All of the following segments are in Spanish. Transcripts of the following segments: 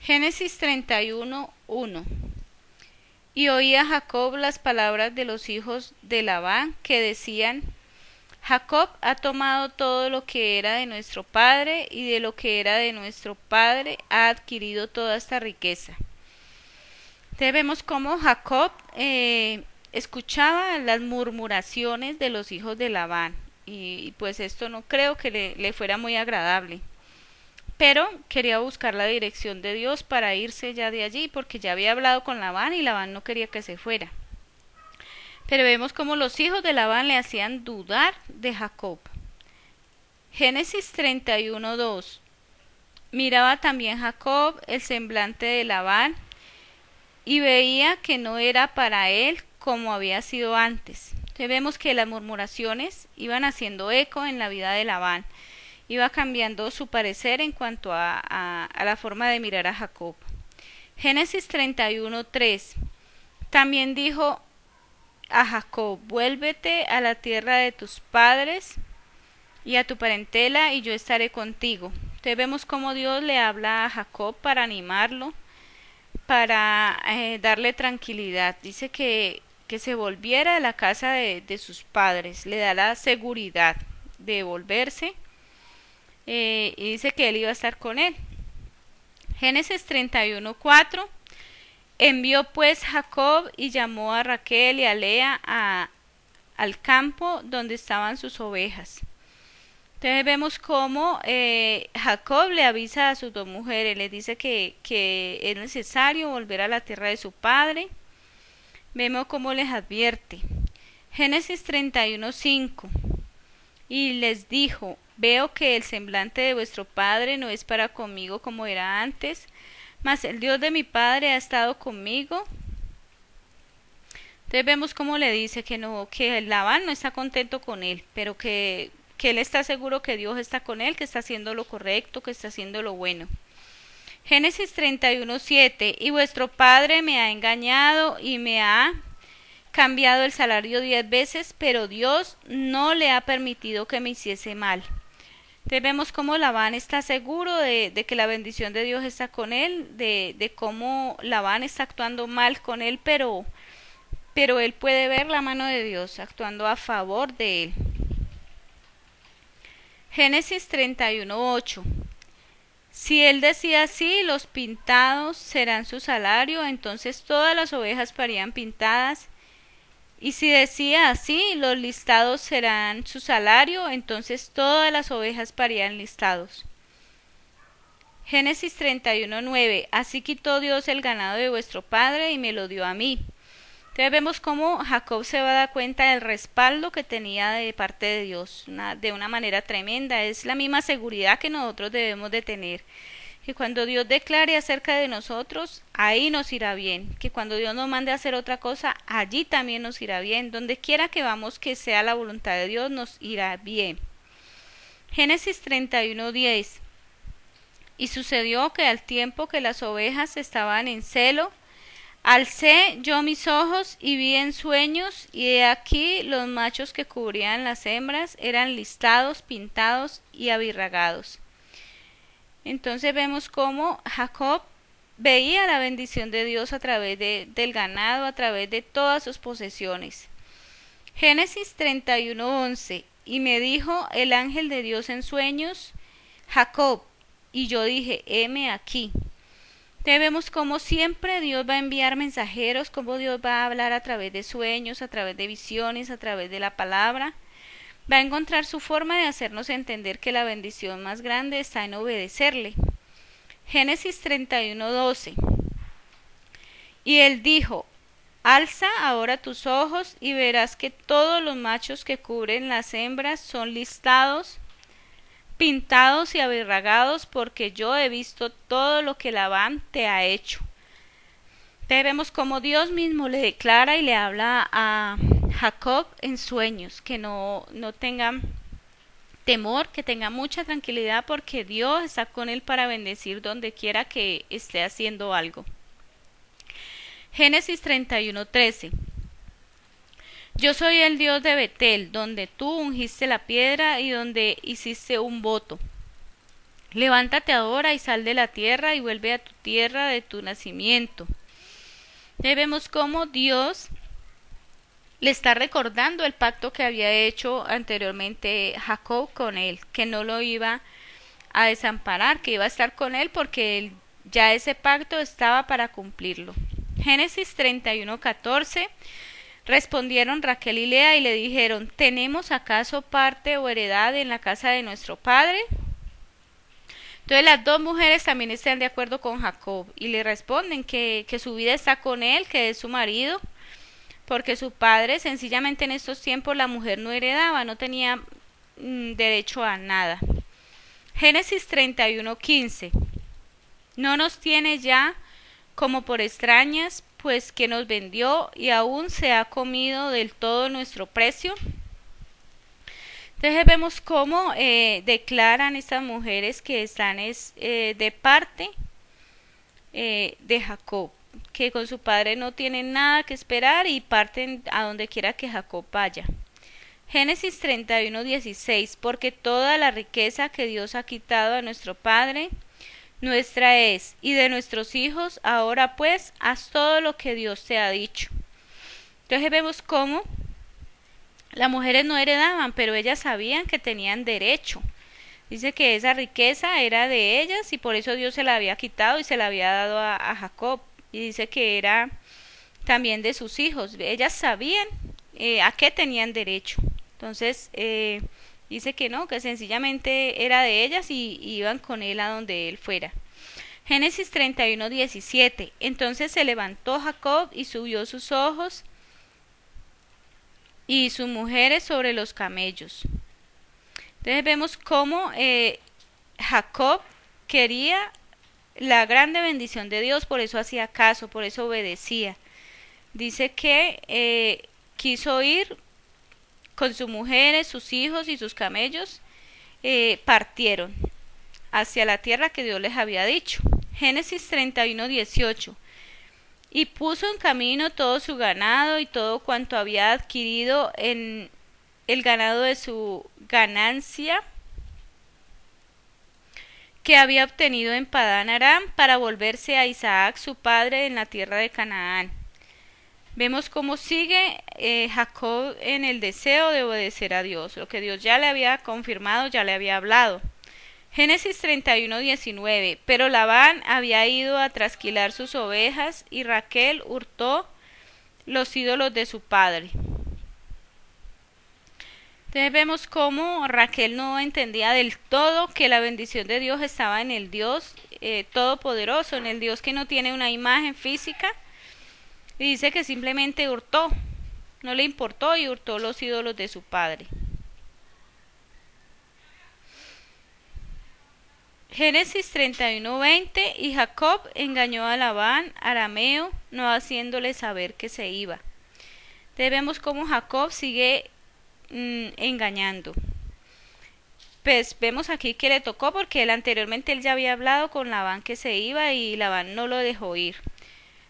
Génesis 31:1. Y oía Jacob las palabras de los hijos de Labán, que decían: Jacob ha tomado todo lo que era de nuestro padre, y de lo que era de nuestro padre ha adquirido toda esta riqueza. Entonces vemos cómo Jacob escuchaba las murmuraciones de los hijos de Labán, y pues esto no creo que le fuera muy agradable. Pero quería buscar la dirección de Dios para irse ya de allí, porque ya había hablado con Labán y Labán no quería que se fuera. Pero vemos cómo los hijos de Labán le hacían dudar de Jacob. Génesis 31:2. Miraba también Jacob el semblante de Labán, y veía que no era para él como había sido antes. Entonces vemos que las murmuraciones iban haciendo eco en la vida de Labán. Iba cambiando su parecer en cuanto a la forma de mirar a Jacob. Génesis 31:3. También dijo a Jacob: vuélvete a la tierra de tus padres y a tu parentela, y yo estaré contigo. Entonces vemos cómo Dios le habla a Jacob para animarlo, para darle tranquilidad. Dice que se volviera a la casa de sus padres, le da la seguridad de volverse. Y dice que él iba a estar con él. Génesis 31:4. Envió pues Jacob y llamó a Raquel y a Lea al campo donde estaban sus ovejas. Entonces vemos cómo Jacob le avisa a sus dos mujeres, les dice que es necesario volver a la tierra de su padre. Vemos cómo les advierte. Génesis 31:5. Y les dijo: veo que el semblante de vuestro padre no es para conmigo como era antes, mas el Dios de mi padre ha estado conmigo. Entonces vemos cómo le dice que no, que Labán no está contento con él, pero que él está seguro que Dios está con él, que está haciendo lo correcto, que está haciendo lo bueno. Génesis 31:7. Y vuestro padre me ha engañado y me ha cambiado el salario 10 veces, pero Dios no le ha permitido que me hiciese mal. Entonces vemos cómo Labán está seguro de que la bendición de Dios está con él, de cómo Labán está actuando mal con él, pero él puede ver la mano de Dios actuando a favor de él. Génesis 31:8. Si él decía así: los pintados serán su salario, entonces todas las ovejas parían pintadas. Y si decía así: los listados serán su salario, entonces todas las ovejas parían listados. Génesis 31:9. Así quitó Dios el ganado de vuestro padre y me lo dio a mí. Entonces vemos cómo Jacob se va a dar cuenta del respaldo que tenía de parte de Dios, de una manera tremenda. Es la misma seguridad que nosotros debemos de tener. Que cuando Dios declare acerca de nosotros, ahí nos irá bien. Que cuando Dios nos mande a hacer otra cosa, allí también nos irá bien. Donde quiera que vamos, que sea la voluntad de Dios, nos irá bien. Génesis 31:10. Y sucedió que al tiempo que las ovejas estaban en celo, alcé yo mis ojos y vi en sueños, y he aquí los machos que cubrían las hembras eran listados, pintados y abirragados. Entonces vemos cómo Jacob veía la bendición de Dios a través del ganado, a través de todas sus posesiones. Génesis 31:11. Y me dijo el ángel de Dios en sueños: Jacob. Y yo dije: heme aquí. Entonces vemos cómo siempre Dios va a enviar mensajeros, cómo Dios va a hablar a través de sueños, a través de visiones, a través de la palabra. Va a encontrar su forma de hacernos entender que la bendición más grande está en obedecerle. Génesis 31:12. Y él dijo: alza ahora tus ojos y verás que todos los machos que cubren las hembras son listados, pintados y abirragados, porque yo he visto todo lo que Labán te ha hecho. Entonces vemos cómo Dios mismo le declara y le habla a Jacob en sueños, que no tenga temor, que tenga mucha tranquilidad, porque Dios está con él para bendecir donde quiera que esté haciendo algo. Génesis 31:13. Yo soy el Dios de Betel, donde tú ungiste la piedra y donde hiciste un voto. Levántate ahora y sal de la tierra y vuelve a tu tierra de tu nacimiento. Entonces vemos cómo Dios le está recordando el pacto que había hecho anteriormente Jacob con él, que no lo iba a desamparar, que iba a estar con él porque ya ese pacto estaba para cumplirlo. Génesis 31:14. Respondieron Raquel y Lea y le dijeron: ¿tenemos acaso parte o heredad en la casa de nuestro padre? Entonces las dos mujeres también están de acuerdo con Jacob y le responden que su vida está con él, que es su marido, porque su padre, sencillamente en estos tiempos la mujer no heredaba, no tenía derecho a nada. Génesis 31:15. No nos tiene ya como por extrañas, pues que nos vendió y aún se ha comido del todo nuestro precio. Entonces vemos cómo declaran estas mujeres que están de parte de Jacob, que con su padre no tienen nada que esperar y parten a donde quiera que Jacob vaya. Génesis 31:16. Porque toda la riqueza que Dios ha quitado a nuestro padre, nuestra es, y de nuestros hijos, ahora pues, haz todo lo que Dios te ha dicho. Entonces vemos cómo las mujeres no heredaban, pero ellas sabían que tenían derecho. Dice que esa riqueza era de ellas y por eso Dios se la había quitado y se la había dado a Jacob. Y dice que era también de sus hijos. Ellas sabían a qué tenían derecho. Entonces dice que no, que sencillamente era de ellas y iban con él a donde él fuera. Génesis 31:17. Entonces se levantó Jacob y subió sus ojos y sus mujeres sobre los camellos. Entonces vemos cómo Jacob quería la grande bendición de Dios, por eso hacía caso, por eso obedecía. Dice que quiso ir con sus mujeres, sus hijos y sus camellos, partieron hacia la tierra que Dios les había dicho. Génesis 31:18. Y puso en camino todo su ganado y todo cuanto había adquirido en el ganado de su ganancia que había obtenido en Padán Aram, para volverse a Isaac su padre en la tierra de Canaán. Vemos cómo sigue Jacob en el deseo de obedecer a Dios, lo que Dios ya le había confirmado, ya le había hablado. Génesis 31:19. Pero Labán había ido a trasquilar sus ovejas y Raquel hurtó los ídolos de su padre. Entonces vemos cómo Raquel no entendía del todo que la bendición de Dios estaba en el Dios todopoderoso, en el Dios que no tiene una imagen física, y dice que simplemente hurtó, no le importó y hurtó los ídolos de su padre. Génesis 31:20. Y Jacob engañó a Labán arameo, no haciéndole saber que se iba. Entonces vemos cómo Jacob sigue engañando. Pues vemos aquí que le tocó porque anteriormente él ya había hablado con Labán que se iba y Labán no lo dejó ir.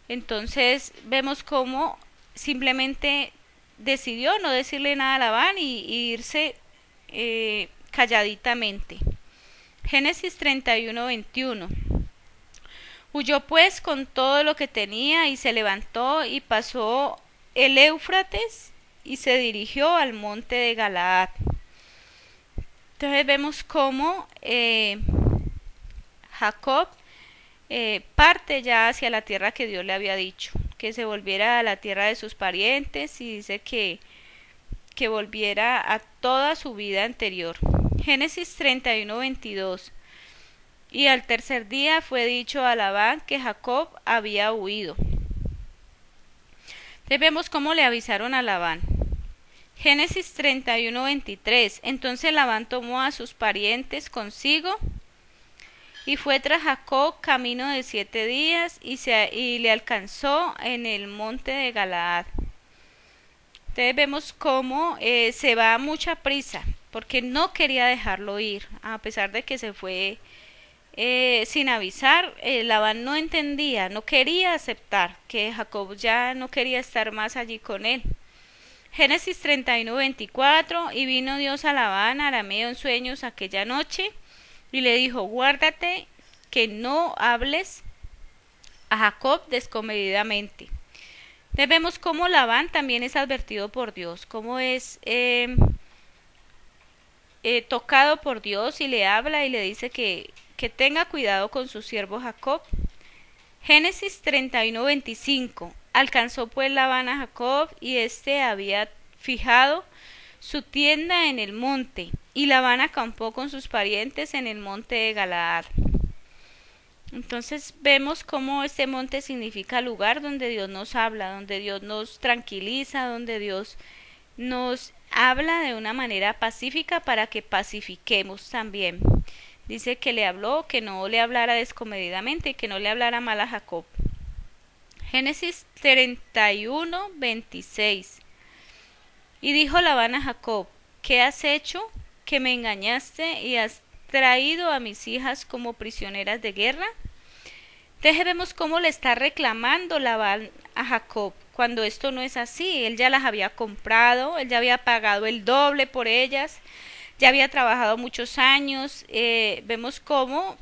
Entonces vemos cómo simplemente decidió no decirle nada a Labán y irse calladitamente. Génesis 31:21. Huyó pues con todo lo que tenía y se levantó y pasó el Éufrates y se dirigió al monte de Galaad. Entonces vemos cómo Jacob parte ya hacia la tierra que Dios le había dicho, que se volviera a la tierra de sus parientes, y dice que volviera a toda su vida anterior. Génesis 31:22. Y al tercer día fue dicho a Labán que Jacob había huido. Entonces vemos cómo le avisaron a Labán. Génesis 31:23. Entonces Labán tomó a sus parientes consigo y fue tras Jacob camino de 7 días y le alcanzó en el monte de Galaad. Entonces vemos cómo se va a mucha prisa, porque no quería dejarlo ir, a pesar de que se fue sin avisar. Labán no entendía, no quería aceptar que Jacob ya no quería estar más allí con él. Génesis 31:24. Y vino Dios a Labán arameo en sueños aquella noche y le dijo, guárdate que no hables a Jacob descomedidamente. Entonces vemos cómo Labán también es advertido por Dios, cómo es tocado por Dios y le habla y le dice que tenga cuidado con su siervo Jacob. Génesis 31:25. Alcanzó pues Labán a Jacob y éste había fijado su tienda en el monte, y Labán acampó con sus parientes en el monte de Galaad. Entonces vemos cómo este monte significa lugar donde Dios nos habla, donde Dios nos tranquiliza, donde Dios nos habla de una manera pacífica para que pacifiquemos también. Dice que le habló, que no le hablara descomedidamente y que no le hablara mal a Jacob. Génesis 31:26. Y dijo Labán a Jacob, ¿qué has hecho? Que me engañaste y has traído a mis hijas como prisioneras de guerra. Entonces vemos cómo le está reclamando Labán a Jacob, cuando esto no es así. Él ya las había comprado, él ya había pagado el doble por ellas, ya había trabajado muchos años. Vemos cómo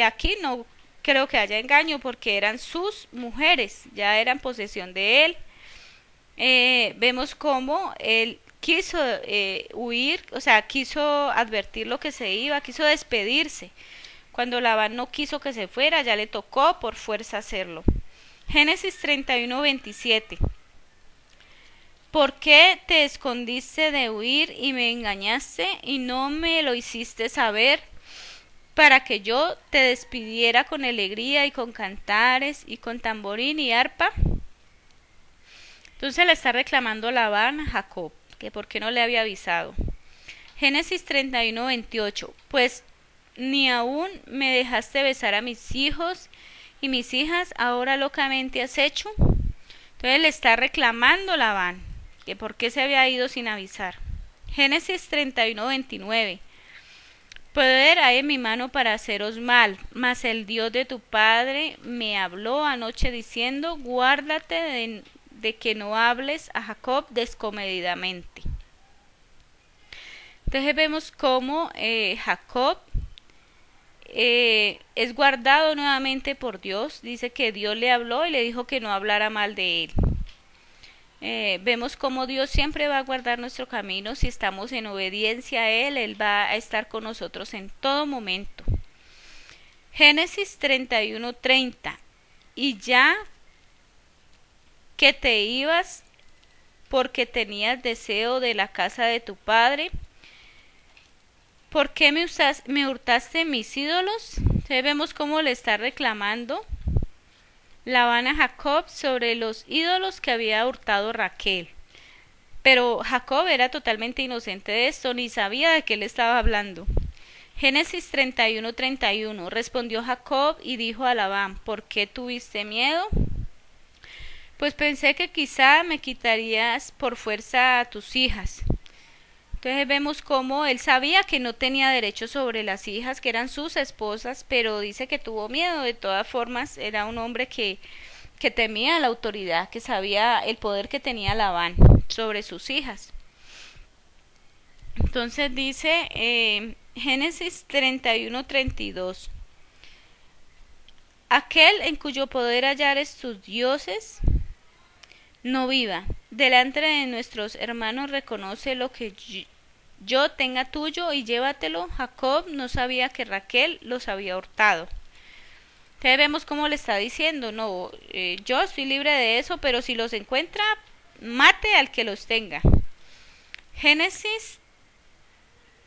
aquí no creo que haya engaño, porque eran sus mujeres, ya eran posesión de él. Vemos cómo él quiso huir, o sea, quiso advertir lo que se iba, quiso despedirse. Cuando Labán no quiso que se fuera, ya le tocó por fuerza hacerlo. Génesis 31:27. ¿Por qué te escondiste de huir y me engañaste y no me lo hiciste saber, para que yo te despidiera con alegría y con cantares y con tamborín y arpa? Entonces le está reclamando Labán a Jacob, que por qué no le había avisado. Génesis 31:28. Pues ni aún me dejaste besar a mis hijos y mis hijas, ahora locamente has hecho. Entonces le está reclamando Labán, que por qué se había ido sin avisar. Génesis 31:29. Poder hay en mi mano para haceros mal, mas el Dios de tu padre me habló anoche diciendo, guárdate de que no hables a Jacob descomedidamente. Entonces vemos cómo Jacob es guardado nuevamente por Dios. Dice que Dios le habló y le dijo que no hablara mal de él. Vemos cómo Dios siempre va a guardar nuestro camino. Si estamos en obediencia a Él, Él va a estar con nosotros en todo momento. Génesis 31:30. Y ya que te ibas porque tenías deseo de la casa de tu padre, ¿por qué me hurtaste mis ídolos? Entonces vemos cómo le está reclamando Labán a Jacob sobre los ídolos que había hurtado Raquel. Pero Jacob era totalmente inocente de esto, ni sabía de qué le estaba hablando. Génesis 31:31. Respondió Jacob y dijo a Labán, ¿por qué tuviste miedo? Pues pensé que quizá me quitarías por fuerza a tus hijas. Entonces vemos cómo él sabía que no tenía derecho sobre las hijas, que eran sus esposas, pero dice que tuvo miedo. De todas formas, era un hombre que temía la autoridad, que sabía el poder que tenía Labán sobre sus hijas. Entonces dice Génesis 31:32. Aquel en cuyo poder hallares tus dioses, no viva. Delante de nuestros hermanos reconoce lo que yo tenga tuyo y llévatelo. Jacob no sabía que Raquel los había hurtado. Entonces vemos cómo le está diciendo, no, yo estoy libre de eso, pero si los encuentra, mate al que los tenga. Génesis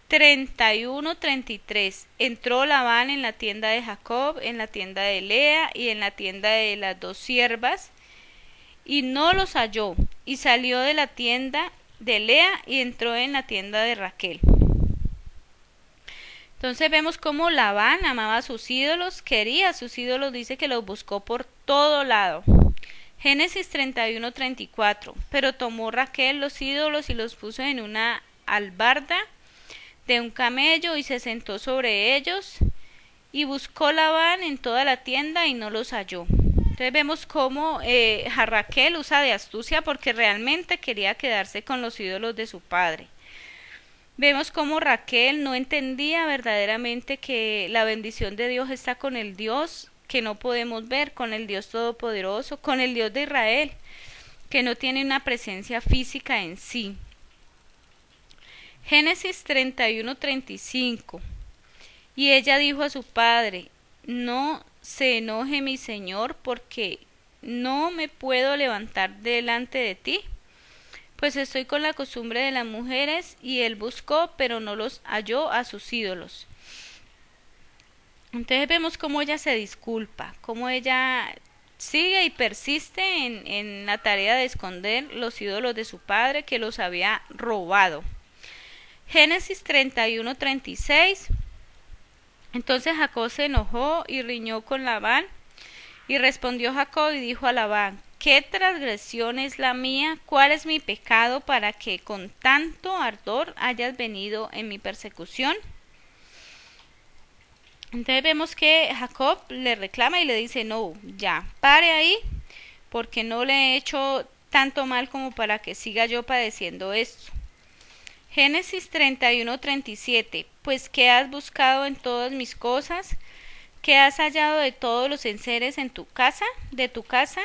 31:33. Entró Labán en la tienda de Jacob, en la tienda de Lea y en la tienda de las dos siervas, y no los halló, y salió de la tienda de Lea y entró en la tienda de Raquel. Entonces vemos cómo Labán amaba a sus ídolos, quería a sus ídolos, dice que los buscó por todo lado. Génesis 31:34. Pero tomó Raquel los ídolos y los puso en una albarda de un camello y se sentó sobre ellos, y buscó Labán en toda la tienda y no los halló. Entonces vemos cómo Raquel usa de astucia porque realmente quería quedarse con los ídolos de su padre. Vemos cómo Raquel no entendía verdaderamente que la bendición de Dios está con el Dios que no podemos ver, con el Dios Todopoderoso, con el Dios de Israel, que no tiene una presencia física en sí. Génesis 31:35. Y ella dijo a su padre: no se enoje mi señor, porque no me puedo levantar delante de ti, pues estoy con la costumbre de las mujeres. Y él buscó, pero no los halló a sus ídolos. Entonces vemos cómo ella se disculpa, cómo ella sigue y persiste en la tarea de esconder los ídolos de su padre, que los había robado. Génesis 31:36. Entonces Jacob se enojó y riñó con Labán. Y respondió Jacob y dijo a Labán: ¿qué transgresión es la mía? ¿Cuál es mi pecado para que con tanto ardor hayas venido en mi persecución? Entonces vemos que Jacob le reclama y le dice: no, ya, pare ahí, porque no le he hecho tanto mal como para que siga yo padeciendo esto. Génesis 31:37. Pues ¿qué has buscado en todas mis cosas? ¿Qué has hallado de todos los enseres en tu casa, de tu casa?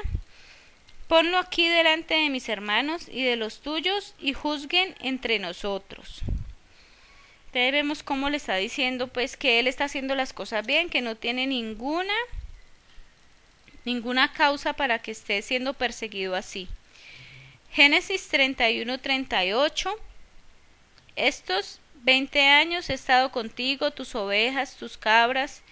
Ponlo aquí delante de mis hermanos y de los tuyos, y juzguen entre nosotros. Entonces vemos cómo le está diciendo pues que él está haciendo las cosas bien, que no tiene ninguna causa para que esté siendo perseguido así. Génesis 31:38. Estos 20 años he estado contigo, tus ovejas, tus cabras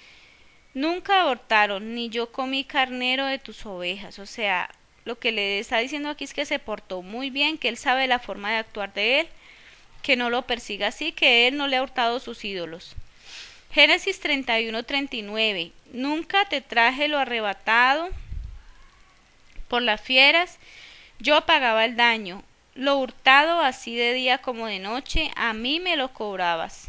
nunca abortaron, ni yo comí carnero de tus ovejas. O sea, lo que le está diciendo aquí es que se portó muy bien, que él sabe la forma de actuar de él, que no lo persiga así, que él no le ha hurtado sus ídolos. Génesis 31:39. Nunca te traje lo arrebatado por las fieras, yo pagaba el daño. Lo hurtado así de día como de noche, a mí me lo cobrabas.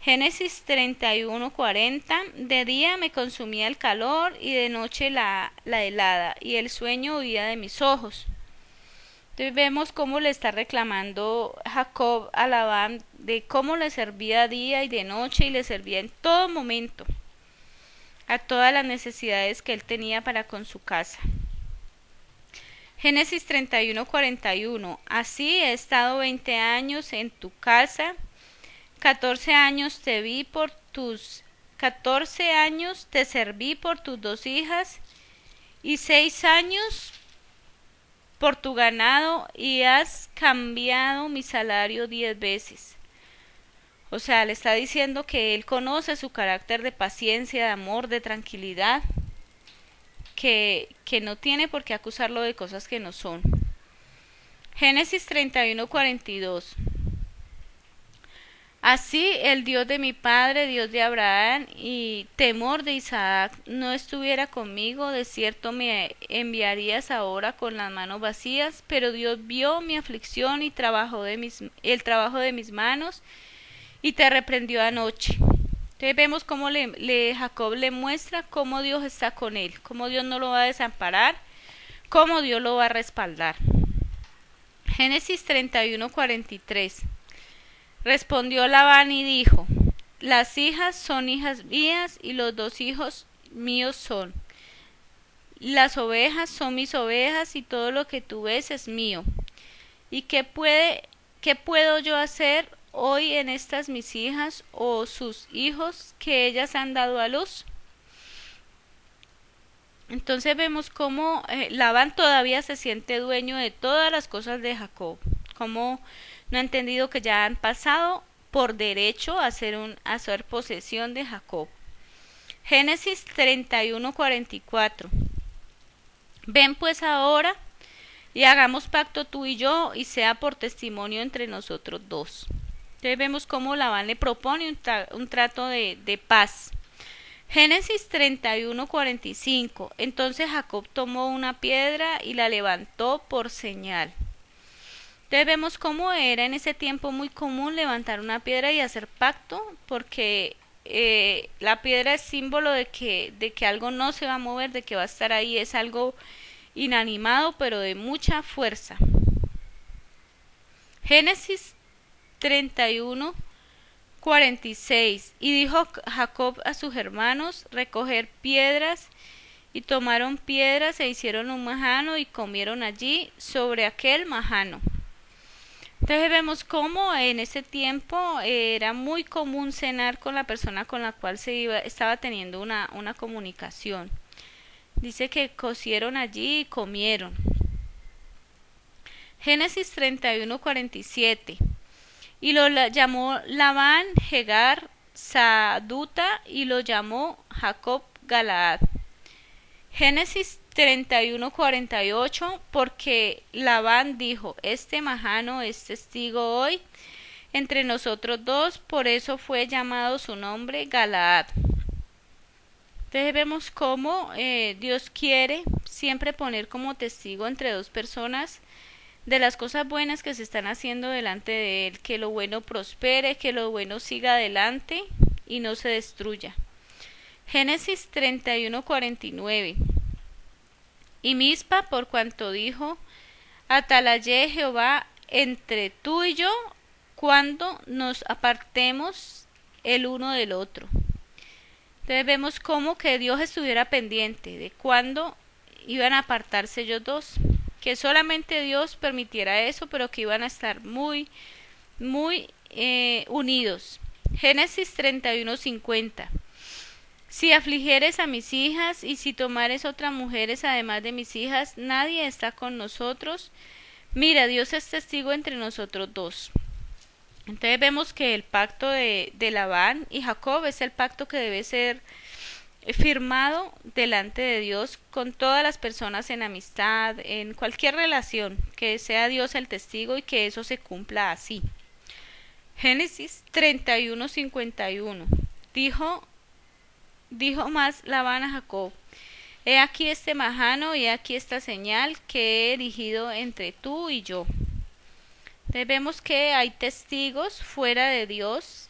Génesis 31:40. De día me consumía el calor, y de noche la helada, y el sueño huía de mis ojos. Entonces vemos cómo le está reclamando Jacob a Labán de cómo le servía día y de noche, y le servía en todo momento a todas las necesidades que él tenía para con su casa. Génesis 31:41. Así he estado 20 años en tu casa, 14 años te vi por tus 14 años te serví por tus 2 hijas, y 6 años por tu ganado, y has cambiado mi salario 10 veces. O sea, le está diciendo que él conoce su carácter de paciencia, de amor, de tranquilidad, que no tiene por qué acusarlo de cosas que no son. Génesis 31:42. Así el Dios de mi padre, Dios de Abraham y temor de Isaac, no estuviera conmigo, de cierto me enviarías ahora con las manos vacías. Pero Dios vio mi aflicción y el trabajo de mis manos, y te reprendió anoche. Entonces vemos cómo Jacob le muestra cómo Dios está con él, cómo Dios no lo va a desamparar, cómo Dios lo va a respaldar. Génesis 31:43. Respondió Labán y dijo: las hijas son hijas mías, y los 2 hijos míos son. Las ovejas son mis ovejas, y todo lo que tú ves es mío. ¿Y qué puedo yo hacer hoy en estas mis hijas o sus hijos que ellas han dado a luz? Entonces vemos cómo Labán todavía se siente dueño de todas las cosas de Jacob, cómo no ha entendido que ya han pasado por derecho a ser posesión de Jacob. Génesis 31:44. Ven pues ahora y hagamos pacto tú y yo, y sea por testimonio entre nosotros dos. Entonces vemos cómo Labán le propone un trato de paz. Génesis 31:45. Entonces Jacob tomó una piedra y la levantó por señal. Entonces vemos cómo era en ese tiempo muy común levantar una piedra y hacer pacto, porque la piedra es símbolo de que algo no se va a mover, de que va a estar ahí, es algo inanimado pero de mucha fuerza. Génesis 31:46. Y dijo Jacob a sus hermanos: recoger piedras. Y tomaron piedras e hicieron un majano y comieron allí sobre aquel majano. Entonces vemos cómo en ese tiempo era muy común cenar con la persona con la cual estaba teniendo una comunicación. Dice que cocieron allí y comieron. Génesis 31:47. Y lo llamó Labán Jegar Saduta y lo llamó Jacob Galaad. Génesis 31:48. Porque Labán dijo: este majano es testigo hoy entre nosotros dos, por eso fue llamado su nombre Galaad. Entonces vemos cómo Dios quiere siempre poner como testigo entre dos personas de las cosas buenas que se están haciendo delante de Él, que lo bueno prospere, que lo bueno siga adelante y no se destruya. Génesis 31:49. Y Mispa, por cuanto dijo: atalayé Jehová entre tú y yo, cuando nos apartemos el uno del otro. Entonces vemos cómo que Dios estuviera pendiente de cuándo iban a apartarse ellos dos, que solamente Dios permitiera eso, pero que iban a estar muy unidos. Génesis 31:50. Si afligieres a mis hijas y si tomares otras mujeres además de mis hijas, nadie está con nosotros. Mira, Dios es testigo entre nosotros dos. Entonces vemos que el pacto de Labán y Jacob es el pacto que debe ser firmado delante de Dios con todas las personas en amistad, en cualquier relación, que sea Dios el testigo y que eso se cumpla así. Génesis 31:51. Dijo más Labán a Jacob: he aquí este majano y he aquí esta señal que he erigido entre tú y yo. Entonces vemos que hay testigos fuera de Dios,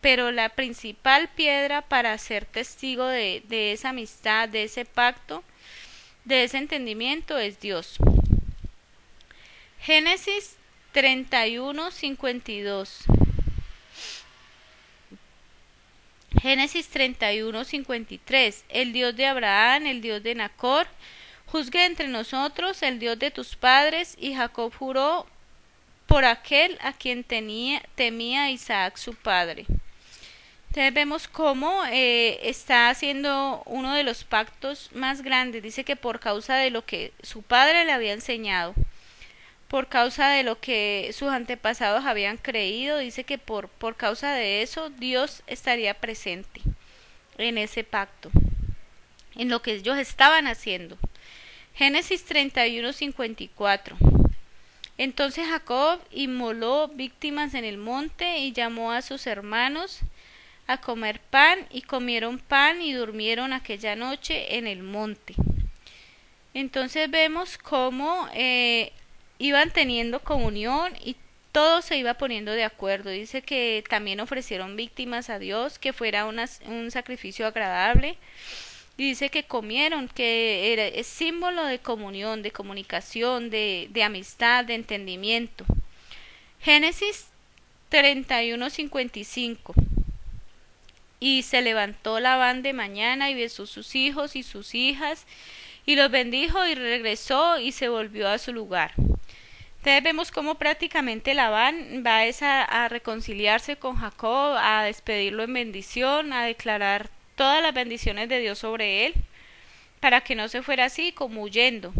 pero la principal piedra para ser testigo de esa amistad, de ese pacto, de ese entendimiento es Dios. Génesis 31:52. Génesis 31:53. El Dios de Abraham, el Dios de Nacor, juzgue entre nosotros, el Dios de tus padres. Y Jacob juró por aquel a quien temía Isaac su padre. Entonces vemos cómo está haciendo uno de los pactos más grandes. Dice que por causa de lo que su padre le había enseñado, por causa de lo que sus antepasados habían creído, dice que por causa de eso Dios estaría presente en ese pacto, en lo que ellos estaban haciendo. Génesis 31:54. Entonces Jacob inmoló víctimas en el monte y llamó a sus hermanos a comer pan, y comieron pan y durmieron aquella noche en el monte. Entonces vemos cómo iban teniendo comunión y todo se iba poniendo de acuerdo. Dice que también ofrecieron víctimas a Dios, que fuera un sacrificio agradable. Y dice que comieron, que es símbolo de comunión, de comunicación, de amistad, de entendimiento. Génesis 31:55. Y se levantó Labán de mañana y besó sus hijos y sus hijas y los bendijo y regresó y se volvió a su lugar. Entonces vemos cómo prácticamente Labán va a reconciliarse con Jacob, a despedirlo en bendición, a declarar todas las bendiciones de Dios sobre él, para que no se fuera así como huyendo,